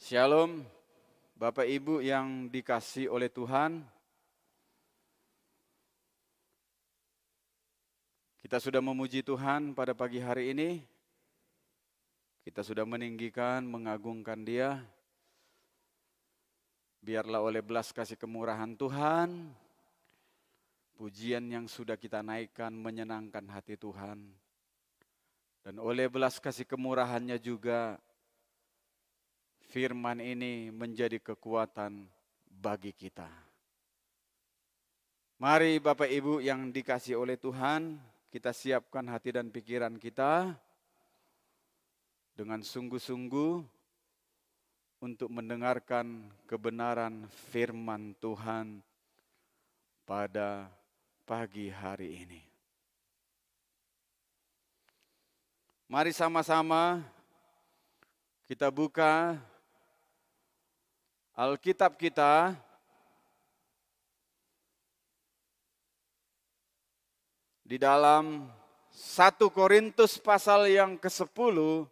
Shalom, Bapak Ibu yang dikasihi oleh Tuhan. Kita sudah memuji Tuhan pada pagi hari ini. Kita sudah meninggikan, mengagungkan Dia. Biarlah oleh belas kasih kemurahan Tuhan, pujian yang sudah kita naikkan menyenangkan hati Tuhan. Dan oleh belas kasih kemurahannya juga, firman ini menjadi kekuatan bagi kita. Mari Bapak Ibu yang dikasihi oleh Tuhan, kita siapkan hati dan pikiran kita dengan sungguh-sungguh untuk mendengarkan kebenaran firman Tuhan pada pagi hari ini. Mari sama-sama kita buka Alkitab kita di dalam 1 Korintus pasal yang ke-10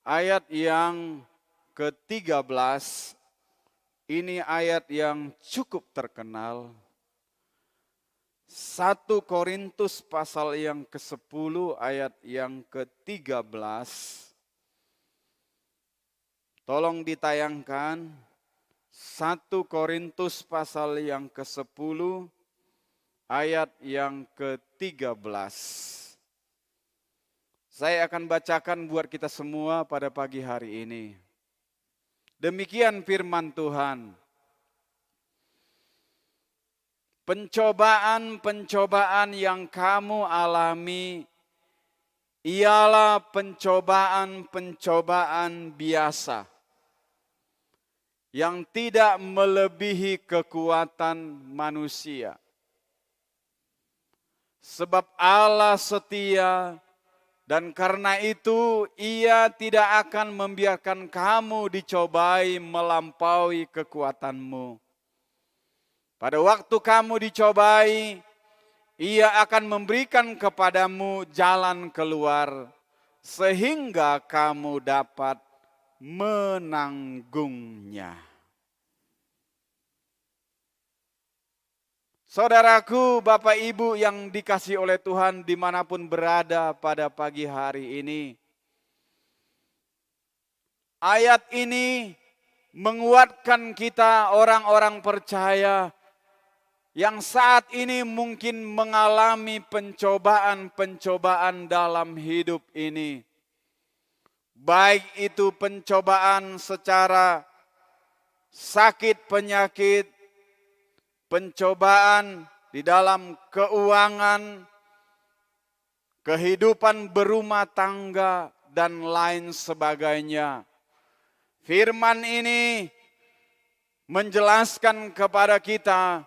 ayat yang ke-13. Ini ayat yang cukup terkenal. 1 Korintus pasal yang ke-10 ayat yang ke-13. Tolong ditayangkan 1 Korintus pasal yang ke-10 ayat yang ke-13. Saya akan bacakan buat kita semua pada pagi hari ini. Demikian firman Tuhan. Pencobaan-pencobaan yang kamu alami ialah pencobaan-pencobaan biasa yang tidak melebihi kekuatan manusia. Sebab Allah setia dan karena itu Ia tidak akan membiarkan kamu dicobai melampaui kekuatanmu. Pada waktu kamu dicobai, Ia akan memberikan kepadamu jalan keluar sehingga kamu dapat menanggungnya. Saudaraku, Bapak Ibu yang dikasihi oleh Tuhan dimanapun berada pada pagi hari ini. Ayat ini menguatkan kita orang-orang percaya yang saat ini mungkin mengalami pencobaan-pencobaan dalam hidup ini. Baik itu pencobaan secara sakit penyakit, pencobaan di dalam keuangan, kehidupan berumah tangga, dan lain sebagainya. Firman ini menjelaskan kepada kita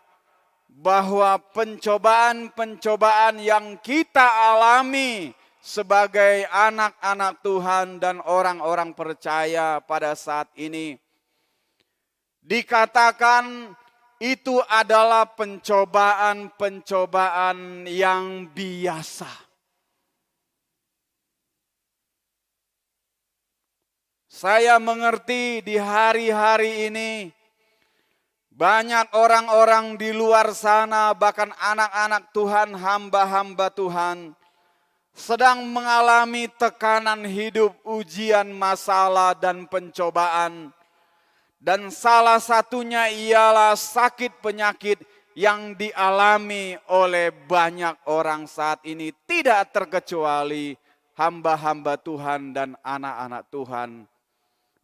bahwa pencobaan-pencobaan yang kita alami sebagai anak-anak Tuhan dan orang-orang percaya pada saat ini dikatakan itu adalah pencobaan-pencobaan yang biasa. Saya mengerti di hari-hari ini banyak orang-orang di luar sana, bahkan anak-anak Tuhan, hamba-hamba Tuhan, sedang mengalami tekanan hidup, ujian, masalah, dan pencobaan. Dan salah satunya ialah sakit penyakit yang dialami oleh banyak orang saat ini. Tidak terkecuali hamba-hamba Tuhan dan anak-anak Tuhan.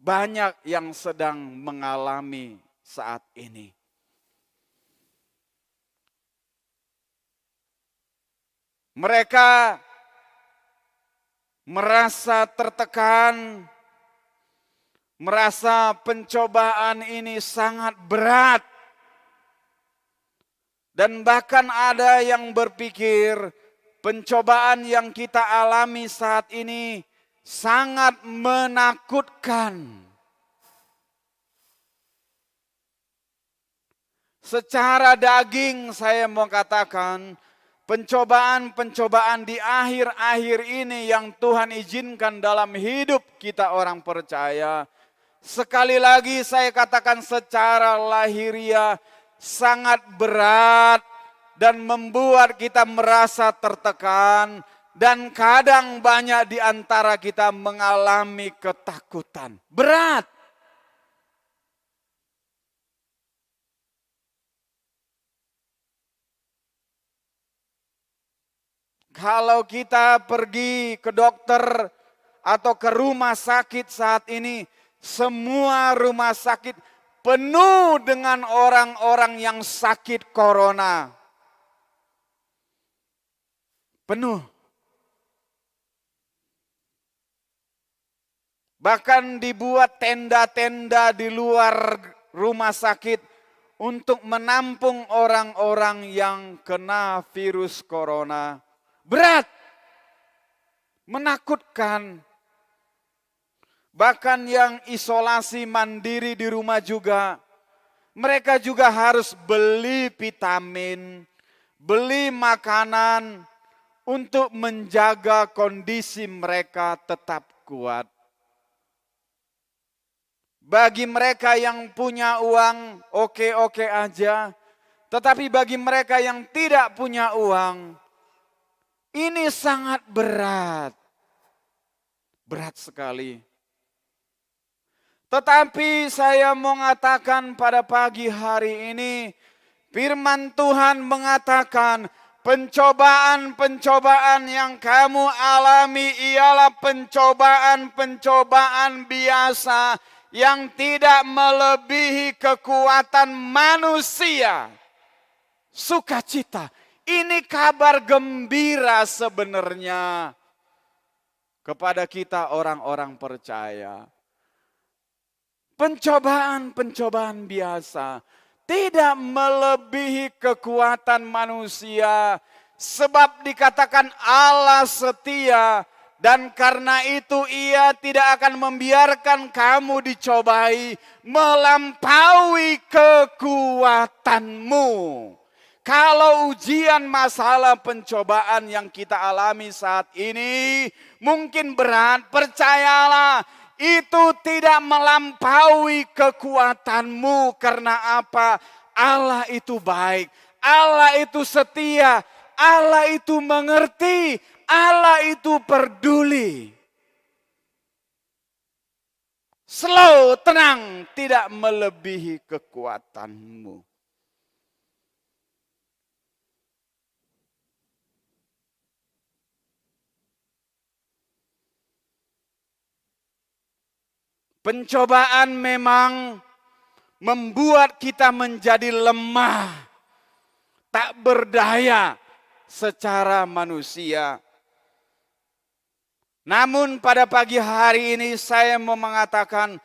Banyak yang sedang mengalami saat ini. Mereka merasa tertekan, merasa pencobaan ini sangat berat. Dan bahkan ada yang berpikir pencobaan yang kita alami saat ini sangat menakutkan. Secara daging saya mau katakan pencobaan-pencobaan di akhir-akhir ini yang Tuhan izinkan dalam hidup kita orang percaya Sekali lagi saya katakan secara lahiriah sangat berat dan membuat kita merasa tertekan dan kadang banyak di antara kita mengalami ketakutan. Berat. Kalau kita pergi ke dokter atau ke rumah sakit saat ini, semua rumah sakit penuh dengan orang-orang yang sakit corona. Penuh. Bahkan dibuat tenda-tenda di luar rumah sakit untuk menampung orang-orang yang kena virus corona. Berat. Menakutkan. Bahkan yang isolasi mandiri di rumah juga, mereka juga harus beli vitamin, beli makanan untuk menjaga kondisi mereka tetap kuat. Bagi mereka yang punya uang, oke-oke aja. Tetapi bagi mereka yang tidak punya uang, ini sangat berat. Berat sekali. Tetapi saya mau mengatakan pada pagi hari ini, firman Tuhan mengatakan pencobaan-pencobaan yang kamu alami ialah pencobaan-pencobaan biasa yang tidak melebihi kekuatan manusia. Sukacita, ini kabar gembira sebenarnya kepada kita orang-orang percaya. Pencobaan-pencobaan biasa tidak melebihi kekuatan manusia, sebab dikatakan Allah setia dan karena itu Ia tidak akan membiarkan kamu dicobai melampaui kekuatanmu. Kalau ujian, masalah, pencobaan yang kita alami saat ini mungkin berat, percayalah itu tidak melampaui kekuatanmu. Karena apa? Allah itu baik, Allah itu setia, Allah itu mengerti, Allah itu peduli. Slow, tenang, tidak melebihi kekuatanmu. Pencobaan memang membuat kita menjadi lemah, tak berdaya secara manusia. Namun pada pagi hari ini saya mau mengatakan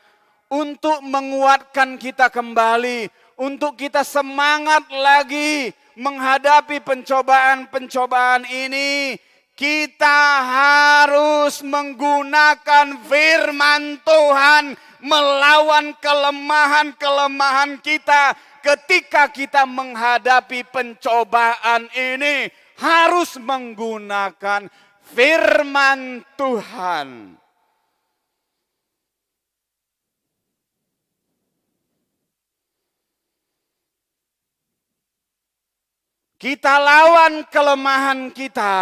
untuk menguatkan kita kembali, untuk kita semangat lagi menghadapi pencobaan-pencobaan ini, kita harus menggunakan firman Tuhan melawan kelemahan-kelemahan kita. Ketika kita menghadapi pencobaan ini, harus menggunakan firman Tuhan. Kita lawan kelemahan kita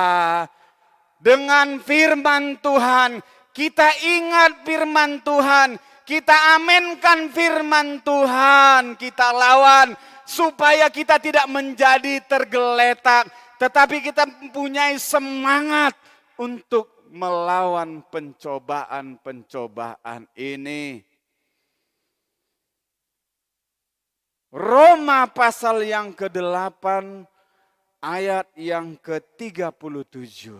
dengan firman Tuhan. Kita ingat firman Tuhan. Kita amenkan firman Tuhan. Kita lawan supaya kita tidak menjadi tergeletak. Tetapi kita mempunyai semangat untuk melawan pencobaan-pencobaan ini. Roma pasal yang ke-8 ayat yang ke-37.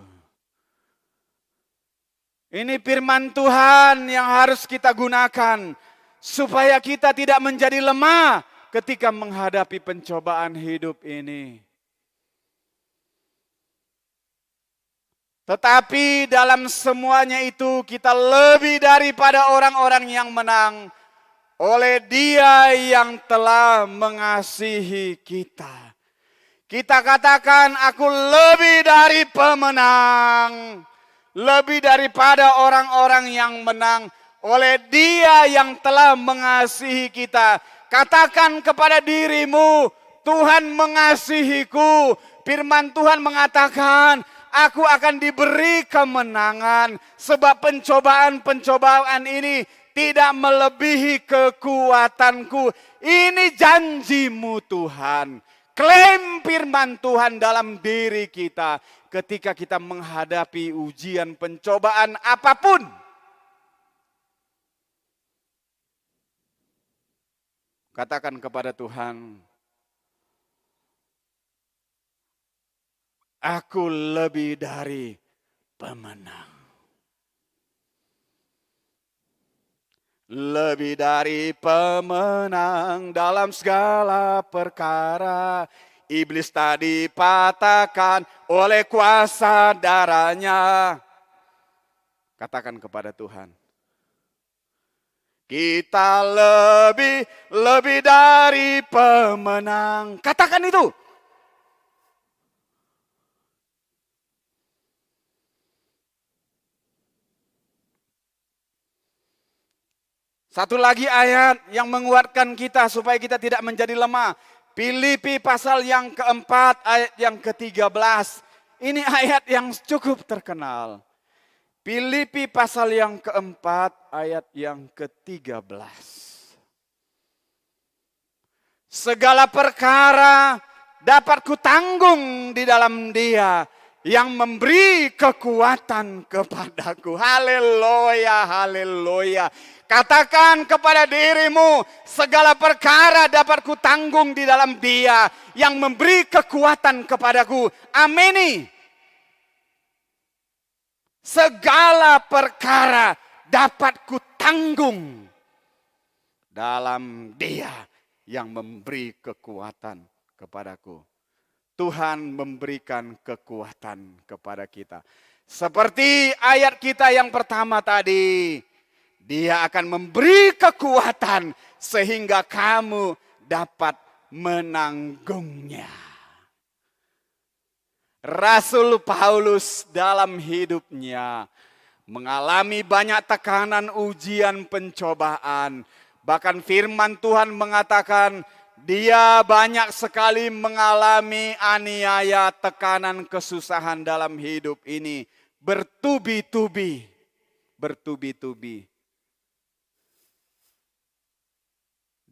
Ini firman Tuhan yang harus kita gunakan supaya kita tidak menjadi lemah ketika menghadapi pencobaan hidup ini. Tetapi dalam semuanya itu kita lebih daripada orang-orang yang menang oleh Dia yang telah mengasihi kita. Kita katakan, aku lebih dari pemenang. Lebih daripada orang-orang yang menang oleh Dia yang telah mengasihi kita. Katakan kepada dirimu, Tuhan mengasihiku. Firman Tuhan mengatakan, aku akan diberi kemenangan. Sebab pencobaan-pencobaan ini tidak melebihi kekuatanku. Ini janjimu Tuhan. Klaim firman Tuhan dalam diri kita ketika kita menghadapi ujian pencobaan apapun. Katakan kepada Tuhan, aku lebih dari pemenang. Lebih dari pemenang dalam segala perkara. Iblis tadi patahkan oleh kuasa darahnya. Katakan kepada Tuhan, kita lebih dari pemenang. Katakan itu. Satu lagi ayat yang menguatkan kita supaya kita tidak menjadi lemah. Filipi pasal yang keempat ayat yang ke-13. Ini ayat yang cukup terkenal. Filipi pasal yang keempat ayat yang ke-13. Segala perkara dapat kutanggung di dalam Dia yang memberi kekuatan kepadaku. Haleluya, haleluya. Katakan kepada dirimu, segala perkara dapat kutanggung di dalam Dia yang memberi kekuatan kepadaku. Amini. Segala perkara dapat kutanggung dalam Dia yang memberi kekuatan kepadaku. Tuhan memberikan kekuatan kepada kita. Seperti ayat kita yang pertama tadi. Dia akan memberi kekuatan sehingga kamu dapat menanggungnya. Rasul Paulus dalam hidupnya mengalami banyak tekanan, ujian, pencobaan. Bahkan firman Tuhan mengatakan dia banyak sekali mengalami aniaya, tekanan, kesusahan dalam hidup ini. Bertubi-tubi.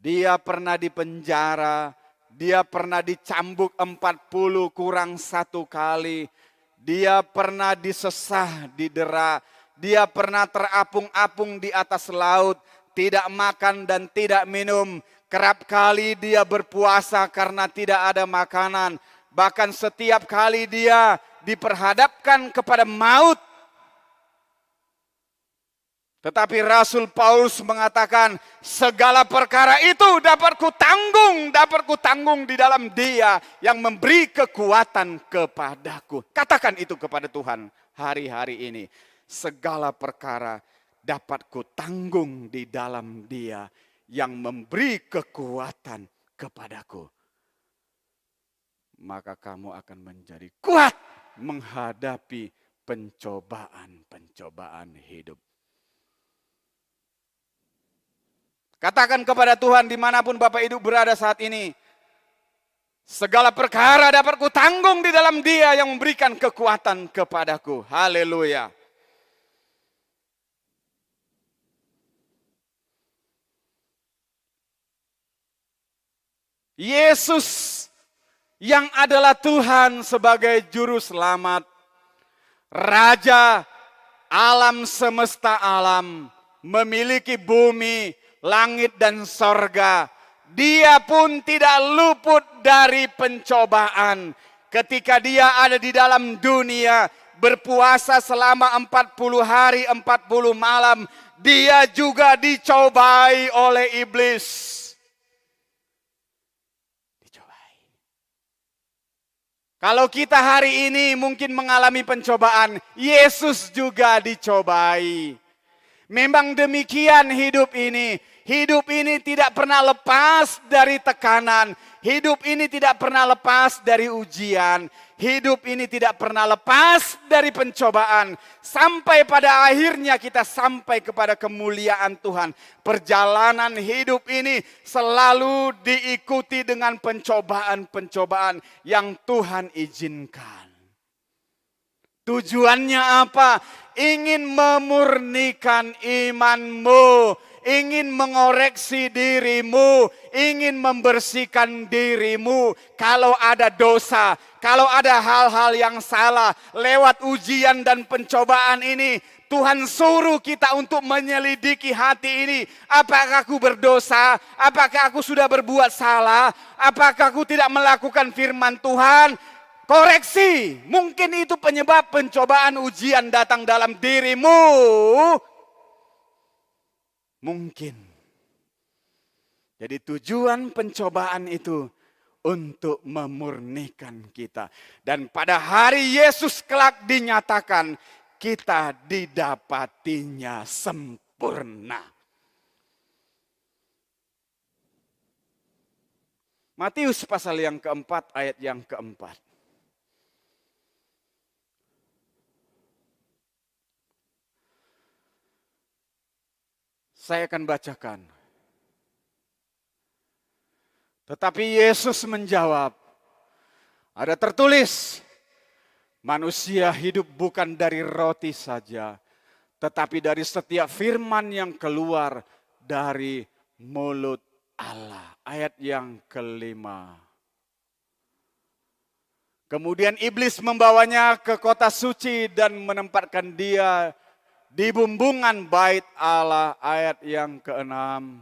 Dia pernah dipenjara, dia pernah dicambuk 40 kurang 1 kali. Dia pernah disesah, didera. Dia pernah terapung-apung di atas laut, tidak makan dan tidak minum. Kerap kali dia berpuasa karena tidak ada makanan. Bahkan setiap kali dia diperhadapkan kepada maut. Tetapi Rasul Paulus mengatakan, segala perkara itu dapat kutanggung di dalam Dia yang memberi kekuatan kepadaku. Katakan itu kepada Tuhan hari-hari ini. Segala perkara dapat kutanggung di dalam Dia yang memberi kekuatan kepadaku. Maka kamu akan menjadi kuat menghadapi pencobaan-pencobaan hidup. Katakan kepada Tuhan dimanapun Bapak Ibu berada saat ini. Segala perkara dapat kutanggung di dalam Dia yang memberikan kekuatan kepadaku. Haleluya. Yesus yang adalah Tuhan sebagai juru selamat. Raja alam semesta alam. Memiliki bumi, langit dan sorga. Dia pun tidak luput dari pencobaan. Ketika dia ada di dalam dunia, berpuasa selama 40 hari 40 malam, dia juga dicobai oleh iblis. Dicobai. Kalau kita hari ini mungkin mengalami pencobaan, Yesus juga dicobai. Memang demikian hidup ini. Hidup ini tidak pernah lepas dari tekanan. Hidup ini tidak pernah lepas dari ujian. Hidup ini tidak pernah lepas dari pencobaan. Sampai pada akhirnya kita sampai kepada kemuliaan Tuhan. Perjalanan hidup ini selalu diikuti dengan pencobaan-pencobaan yang Tuhan izinkan. Tujuannya apa? Ingin memurnikan imanmu. Ingin mengoreksi dirimu, ingin membersihkan dirimu. Kalau ada dosa, kalau ada hal-hal yang salah, lewat ujian dan pencobaan ini, Tuhan suruh kita untuk menyelidiki hati ini. Apakah aku berdosa? Apakah aku sudah berbuat salah? Apakah aku tidak melakukan firman Tuhan? Koreksi, mungkin itu penyebab pencobaan ujian datang dalam dirimu. Mungkin. Jadi tujuan pencobaan itu untuk memurnikan kita. Dan pada hari Yesus kelak dinyatakan, kita didapatinya sempurna. Matius pasal yang keempat, ayat yang keempat. Saya akan bacakan. Tetapi Yesus menjawab, ada tertulis, manusia hidup bukan dari roti saja, tetapi dari setiap firman yang keluar dari mulut Allah. Ayat yang kelima. Kemudian iblis membawanya ke kota suci dan menempatkan dia di bumbungan bait Allah, ayat yang keenam.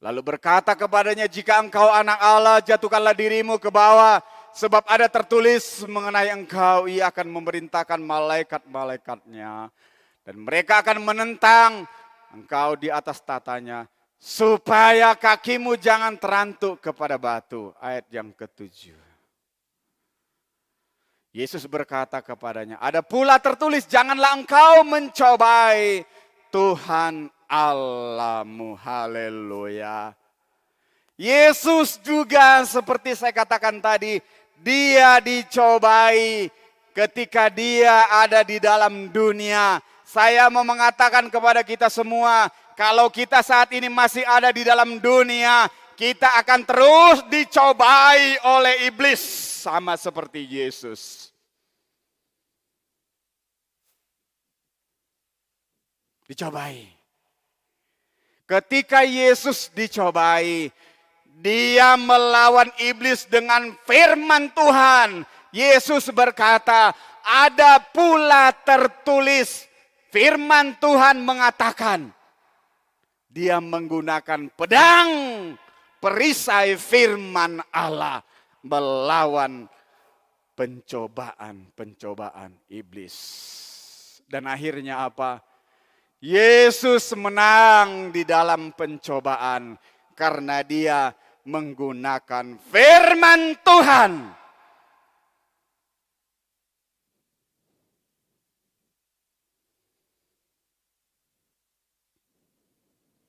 Lalu berkata kepadanya, jika engkau anak Allah, jatuhkanlah dirimu ke bawah. Sebab ada tertulis mengenai engkau, ia akan memerintahkan malaikat-malaikatnya. Dan mereka akan menentang engkau di atas tatanya, supaya kakimu jangan terantuk kepada batu. Ayat yang ketujuh. Yesus berkata kepadanya, ada pula tertulis, janganlah engkau mencobai Tuhan Allahmu. Haleluya. Yesus juga seperti saya katakan tadi, dia dicobai ketika dia ada di dalam dunia. Saya mau mengatakan kepada kita semua, kalau kita saat ini masih ada di dalam dunia, kita akan terus dicobai oleh iblis sama seperti Yesus. Dicobai. Ketika Yesus dicobai, dia melawan iblis dengan firman Tuhan. Yesus berkata, ada pula tertulis, firman Tuhan mengatakan, dia menggunakan pedang perisai firman Allah melawan pencobaan iblis. Dan akhirnya apa? Yesus menang di dalam pencobaan karena dia menggunakan firman Tuhan.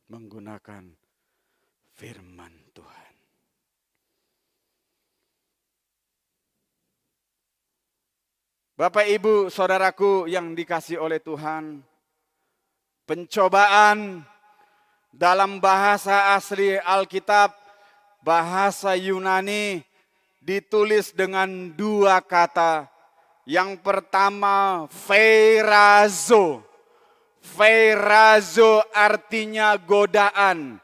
Menggunakan firman Tuhan. Bapak, Ibu, saudaraku yang dikasihi oleh Tuhan, pencobaan dalam bahasa asli Alkitab, bahasa Yunani, ditulis dengan dua kata. Yang pertama, feirazo. Feirazo artinya godaan.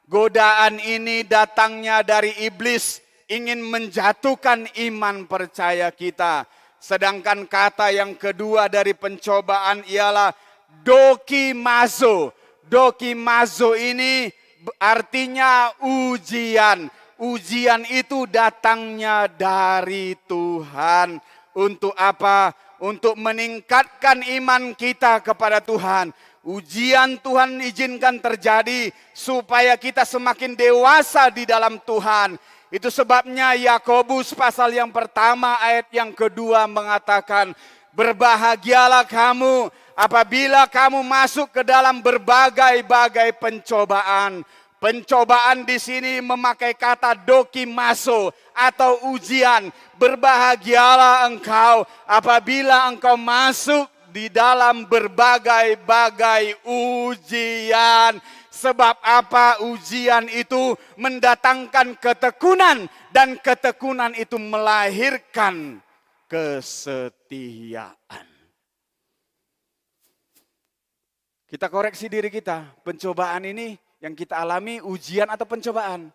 Godaan ini datangnya dari iblis, ingin menjatuhkan iman percaya kita. Sedangkan kata yang kedua dari pencobaan ialah dokimazo. Dokimazo ini artinya ujian. Ujian itu datangnya dari Tuhan. Untuk apa? Untuk meningkatkan iman kita kepada Tuhan. Ujian Tuhan izinkan terjadi supaya kita semakin dewasa di dalam Tuhan. Itu sebabnya Yakobus pasal yang pertama ayat yang kedua mengatakan, berbahagialah kamu apabila kamu masuk ke dalam berbagai-bagai pencobaan. Pencobaan di sini memakai kata dokimaso atau ujian. Berbahagialah engkau apabila engkau masuk di dalam berbagai-bagai ujian. Sebab apa? Ujian itu mendatangkan ketekunan dan ketekunan itu melahirkan kesetiaan. Kita koreksi diri kita, pencobaan ini yang kita alami ujian atau pencobaan.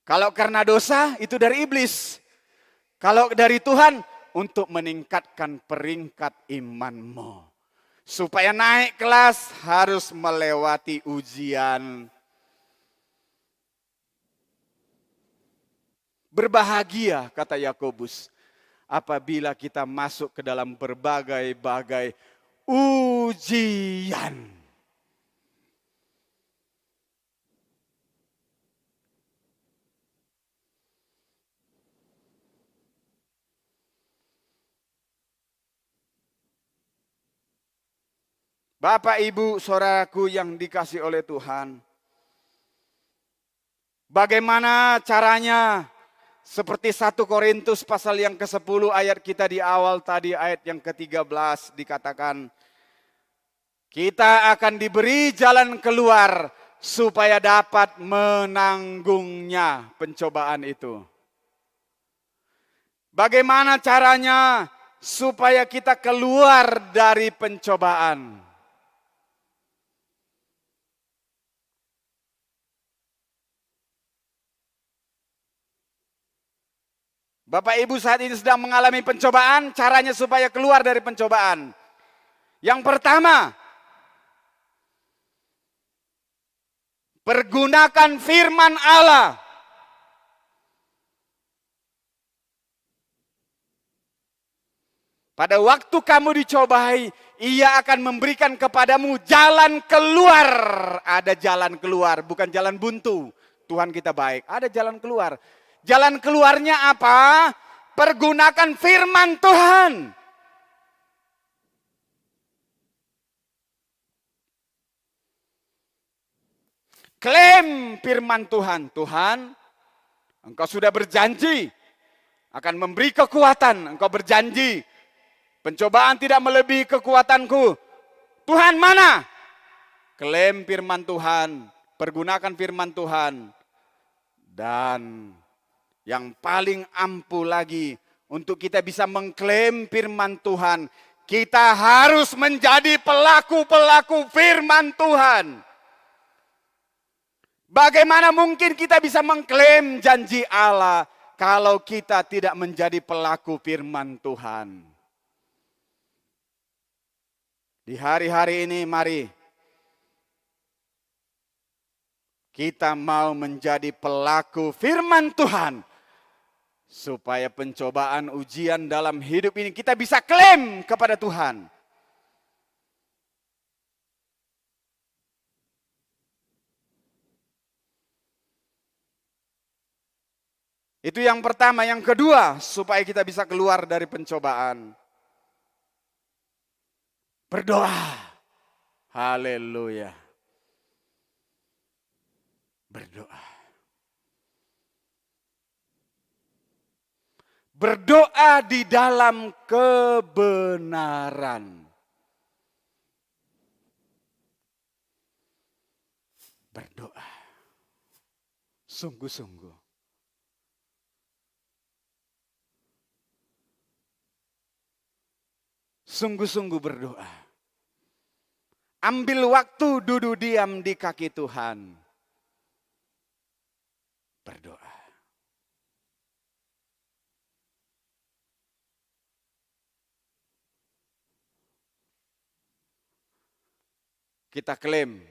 Kalau karena dosa itu dari iblis. Kalau dari Tuhan untuk meningkatkan peringkat imanmu. Supaya naik kelas harus melewati ujian. Berbahagia kata Yakobus apabila kita masuk ke dalam berbagai-bagai ujian. Bapak, Ibu, saudaraku yang dikasih oleh Tuhan. Bagaimana caranya? Seperti 1 Korintus pasal yang ke-10 ayat kita di awal tadi, ayat yang ke-13 dikatakan, kita akan diberi jalan keluar supaya dapat menanggungnya, pencobaan itu. Bagaimana caranya supaya kita keluar dari pencobaan? Bapak Ibu saat ini sedang mengalami pencobaan, caranya supaya keluar dari pencobaan. Yang pertama, pergunakan firman Allah. Pada waktu kamu dicobai, Ia akan memberikan kepadamu jalan keluar. Ada jalan keluar, bukan jalan buntu. Tuhan kita baik, ada jalan keluar. Jalan keluarnya apa? Pergunakan firman Tuhan. Klaim firman Tuhan. Tuhan, Engkau sudah berjanji akan memberi kekuatan. Engkau berjanji pencobaan tidak melebihi kekuatanku. Tuhan mana? Klaim firman Tuhan. Pergunakan firman Tuhan. Dan yang paling ampuh lagi untuk kita bisa mengklaim firman Tuhan, kita harus menjadi pelaku-pelaku firman Tuhan. Bagaimana mungkin kita bisa mengklaim janji Allah kalau kita tidak menjadi pelaku firman Tuhan? Di hari-hari ini mari kita mau menjadi pelaku firman Tuhan. Supaya pencobaan ujian dalam hidup ini kita bisa klaim kepada Tuhan. Itu yang pertama. Yang kedua, supaya kita bisa keluar dari pencobaan. Berdoa. Haleluya. Berdoa. Berdoa di dalam kebenaran. Berdoa. Sungguh-sungguh. Sungguh-sungguh berdoa. Ambil waktu duduk diam di kaki Tuhan. Berdoa. Kita klaim,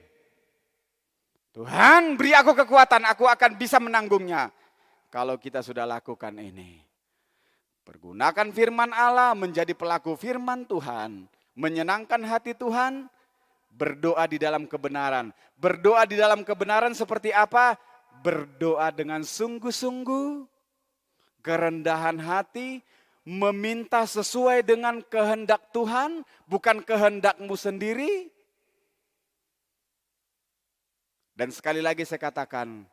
Tuhan beri aku kekuatan, aku akan bisa menanggungnya. Kalau kita sudah lakukan ini. Pergunakan firman Allah menjadi pelaku firman Tuhan. Menyenangkan hati Tuhan. Berdoa di dalam kebenaran. Berdoa di dalam kebenaran seperti apa? Berdoa dengan sungguh-sungguh. Kerendahan hati. Meminta sesuai dengan kehendak Tuhan. Bukan kehendakmu sendiri. Dan sekali lagi saya katakan,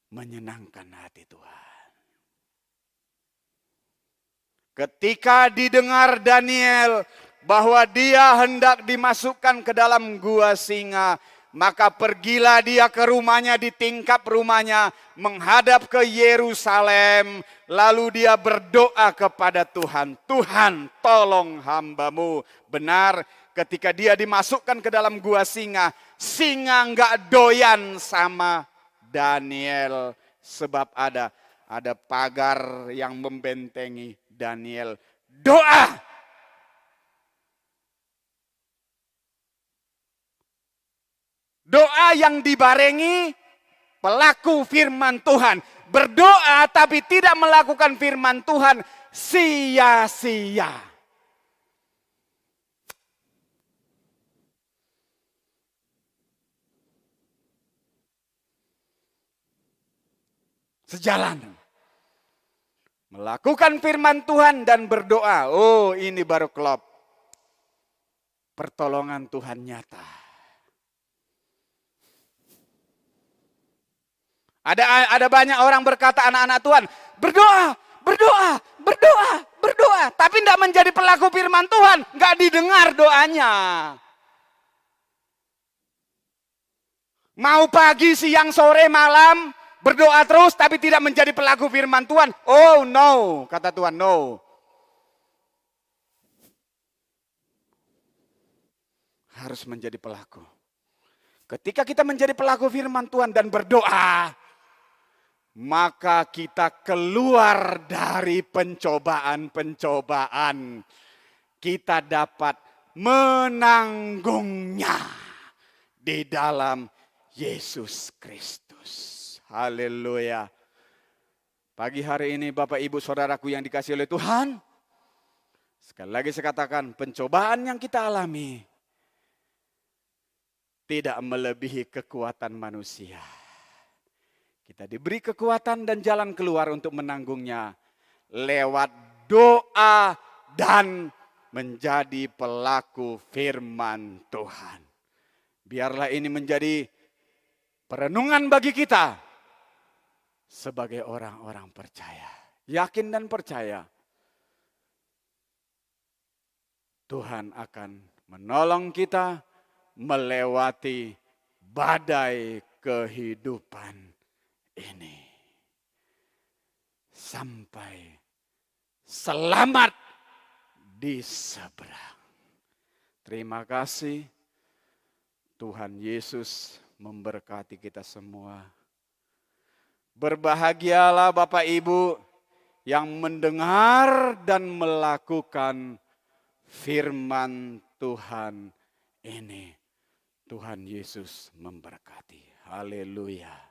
menyenangkan hati Tuhan. Ketika didengar Daniel bahwa dia hendak dimasukkan ke dalam gua singa, maka pergilah dia ke rumahnya, di tingkap rumahnya, menghadap ke Yerusalem. Lalu dia berdoa kepada Tuhan, Tuhan tolong hambamu. Benar, ketika dia dimasukkan ke dalam gua singa, singa enggak doyan sama Daniel. Sebab ada pagar yang membentengi Daniel. Doa. Doa yang dibarengi pelaku firman Tuhan. Berdoa tapi tidak melakukan firman Tuhan, sia-sia. Sejalan. Melakukan firman Tuhan dan berdoa. Oh, ini baru klop. Pertolongan Tuhan nyata. Ada banyak orang berkata, anak-anak Tuhan, berdoa, berdoa, berdoa, berdoa. Tapi tidak menjadi pelaku firman Tuhan. Nggak didengar doanya. Mau pagi, siang, sore, malam, berdoa terus tapi tidak menjadi pelaku firman Tuhan. Oh no, kata Tuhan, no. Harus menjadi pelaku. Ketika kita menjadi pelaku firman Tuhan dan berdoa, maka kita keluar dari pencobaan-pencobaan. Kita dapat menanggungnya di dalam Yesus Kristus. Haleluya. Pagi hari ini Bapak Ibu Saudaraku yang dikasihi oleh Tuhan, sekali lagi saya katakan, pencobaan yang kita alami tidak melebihi kekuatan manusia. Kita diberi kekuatan dan jalan keluar untuk menanggungnya lewat doa dan menjadi pelaku firman Tuhan. Biarlah ini menjadi perenungan bagi kita sebagai orang-orang percaya. Yakin dan percaya Tuhan akan menolong kita melewati badai kehidupan ini. Sampai selamat di seberang. Terima kasih. Tuhan Yesus memberkati kita semua. Berbahagialah Bapak Ibu yang mendengar dan melakukan firman Tuhan ini. Tuhan Yesus memberkati. Haleluya.